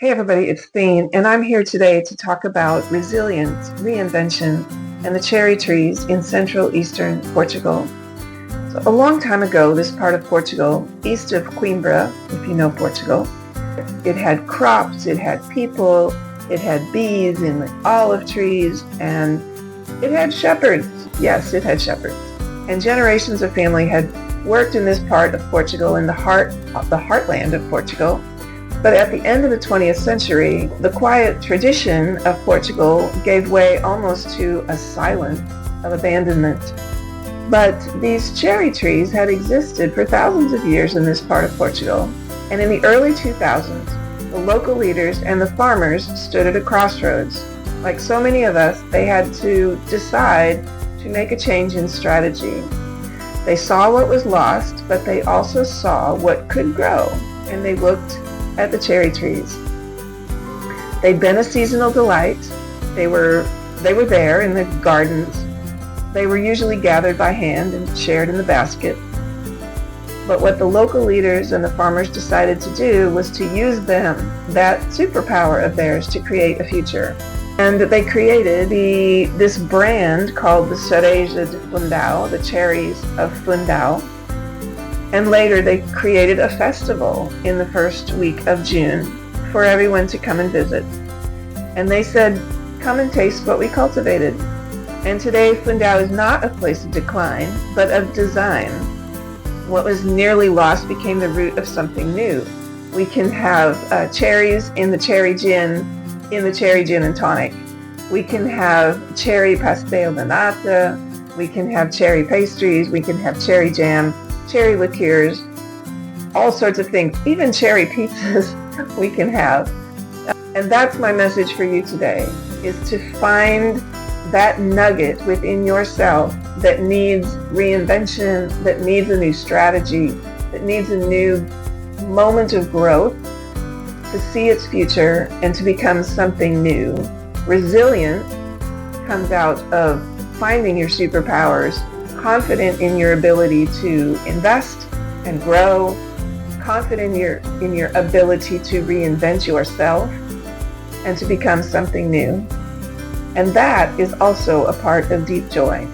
Hey everybody, it's Thene, and I'm here today to talk about resilience, reinvention, and the cherry trees in central eastern Portugal. So a long time ago, this part of Portugal, east of Coimbra, if you know Portugal, it had crops, it had people, it had bees in the olive trees, and it had shepherds. Yes, it had shepherds. And generations of family had worked in this part of Portugal, in the heartland of Portugal. But at the end of the 20th century, the quiet tradition of Portugal gave way almost to a silence of abandonment. But these cherry trees had existed for thousands of years in this part of Portugal. And in the early 2000s, the local leaders and the farmers stood at a crossroads. Like so many of us, they had to decide to make a change in strategy. They saw what was lost, but they also saw what could grow, and they looked at the cherry trees. They'd been a seasonal delight. They were there in the gardens. They were usually gathered by hand and shared in the basket. But what the local leaders and the farmers decided to do was to use them, that superpower of theirs, to create a future. And they created this brand called the cherries de Fundão, the cherries of Fundão. And later they created a festival in the first week of June for everyone to come and visit. And they said, come and taste what we cultivated. And today Fundão is not a place of decline, but of design. What was nearly lost became the root of something new. We can have cherries in the cherry gin and tonic. We can have cherry pastel de nata. We can have cherry pastries. We can have cherry jam, cherry liqueurs, all sorts of things, even cherry pizzas we can have. And that's my message for you today, is to find that nugget within yourself that needs reinvention, that needs a new strategy, that needs a new moment of growth, to see its future and to become something new. Resilience comes out of finding your superpowers, confident in your ability to invest and grow, confident in your ability to reinvent yourself and to become something new. And that is also a part of deep joy.